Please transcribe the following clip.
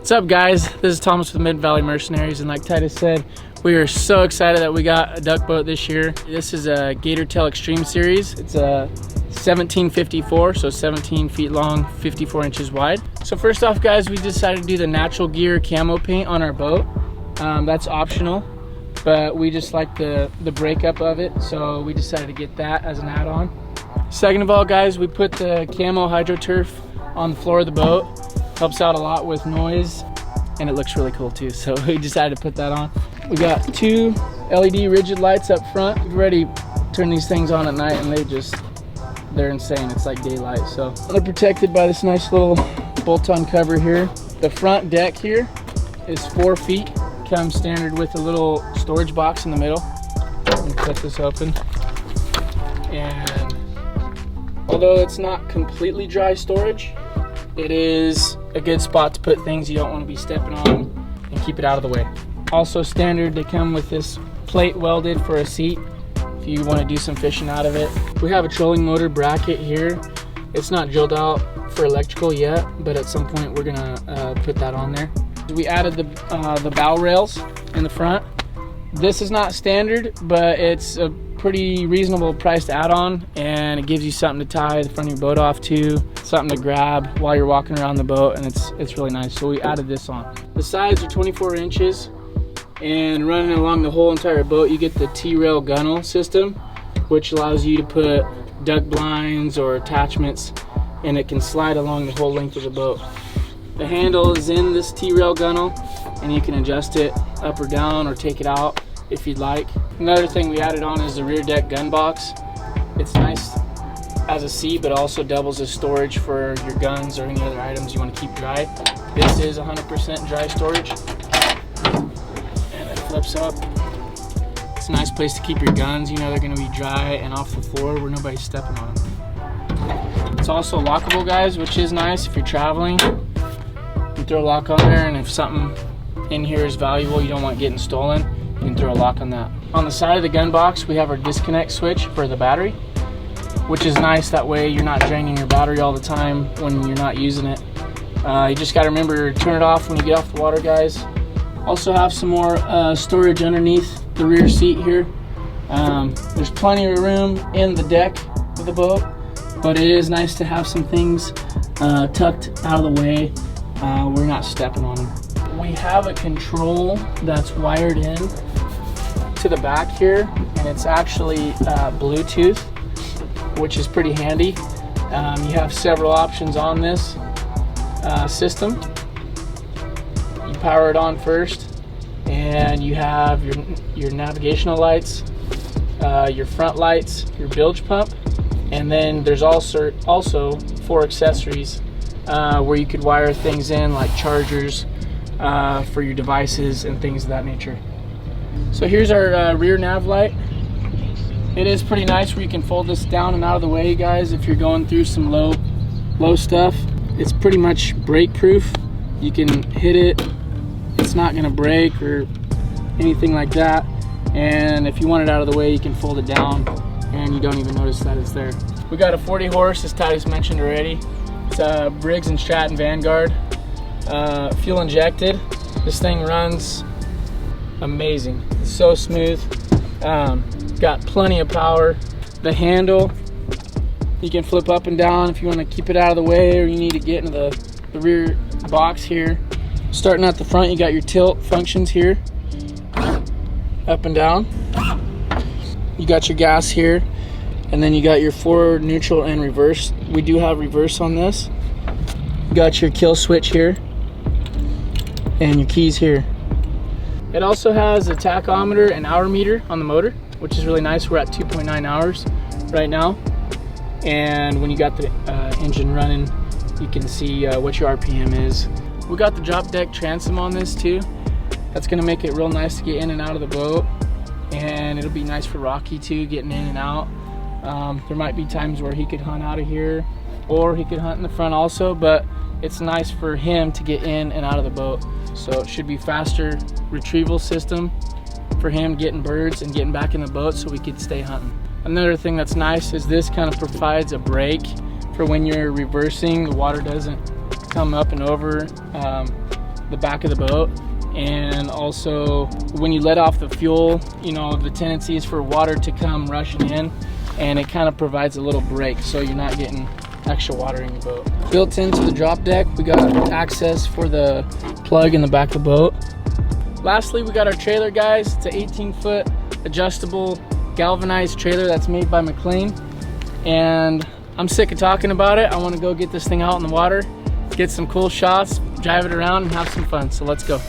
What's up, guys? This is Thomas with Mid Valley Mercenaries, and like Titus said, we are so excited that we got a duck boat this year. This is a Gator-Tail Extreme Series. It's a 1754, so 17 feet long, 54 inches wide. So first off, guys, we decided to do the natural gear camo paint on our boat. That's optional, but we just like the breakup of it, so we decided to get that as an add-on. Second of all, guys, we put the camo hydro turf on the floor of the boat. Helps out a lot with noise, and it looks really cool too, so we decided to put that on. We got two LED rigid lights up front. We've already turned these things on at night, and they're insane. It's like daylight. So they're protected by this nice little bolt-on cover here. The front deck here is 4 feet. Comes standard with a little storage box in the middle. I'm gonna cut this open. And although it's not completely dry storage, it is a good spot to put things you don't want to be stepping on and keep it out of the way. Also standard, they come with this plate welded for a seat if you want to do some fishing out of it. We have a trolling motor bracket here. It's not drilled out for electrical yet, but at some point we're gonna put that on there. We added the bow rails in the front. This is not standard, but it's a pretty reasonable priced add-on, and it gives you something to tie the front of your boat off to, something to grab while you're walking around the boat, and it's really nice. So we added this on. The sides are 24 inches, and running along the whole entire boat, you get the T-rail gunnel system, which allows you to put duck blinds or attachments, and it can slide along the whole length of the boat. The handle is in this T-rail gunnel, and you can adjust it up or down or take it out if you'd like. Another thing we added on is the rear deck gun box. It's nice as a seat, but also doubles as storage for your guns or any other items you want to keep dry. This is 100% dry storage, and it flips up. It's a nice place to keep your guns. You know they're going to be dry and off the floor where nobody's stepping on them. It's also lockable, guys, which is nice if you're traveling. You can throw a lock on there, and if something in here is valuable you don't want getting stolen, you can throw a lock on that. On the side of the gun box, we have our disconnect switch for the battery, which is nice. That way you're not draining your battery all the time when you're not using it. You just got to remember to turn it off when you get off the water, guys. Also have some more storage underneath the rear seat here. There's plenty of room in the deck of the boat, but it is nice to have some things tucked out of the way. We're not stepping on them. We have a control that's wired in to the back here, and it's actually Bluetooth, which is pretty handy. You have several options on this system. You power it on first, and you have your navigational lights, your front lights, your bilge pump, and then there's also 4 accessories where you could wire things in, like chargers for your devices and things of that nature. So here's our rear nav light. It is pretty nice where you can fold this down and out of the way, guys, if you're going through some low stuff. It's pretty much brake proof. You can hit it, it's not gonna break or anything like that. And if you want it out of the way, you can fold it down and you don't even notice that it's there. We got a 40 horse, as Titus mentioned already. It's a Briggs & Stratton Vanguard, fuel injected. This thing runs amazing. It's so smooth. Got plenty of power. The handle, you can flip up and down if you want to keep it out of the way, or you need to get into the rear box here. Starting at the front, you got your tilt functions here, up and down. You got your gas here, and then you got your forward, neutral, and reverse. We do have reverse on this. You got your kill switch here, and your keys here. It also has a tachometer and hour meter on the motor, which is really nice. We're at 2.9 hours right now. And when you got the engine running, you can see what your RPM is. We got the drop deck transom on this too. That's gonna make it real nice to get in and out of the boat. And it'll be nice for Rocky too, getting in and out. There might be times where he could hunt out of here, or he could hunt in the front also, but it's nice for him to get in and out of the boat. So it should be faster retrieval system for him getting birds and getting back in the boat so we could stay hunting. Another thing that's nice is this kind of provides a brake for when you're reversing, the water doesn't come up and over the back of the boat. And also when you let off the fuel, you know, the tendency is for water to come rushing in, and it kind of provides a little break so you're not getting extra water in your boat. Built into the drop deck, we got access for the plug in the back of the boat. Lastly, we got our trailer, guys. It's an 18-foot adjustable galvanized trailer that's made by McLean, and I'm sick of talking about it. I want to go get this thing out in the water, get some cool shots, drive it around, and have some fun. So let's go.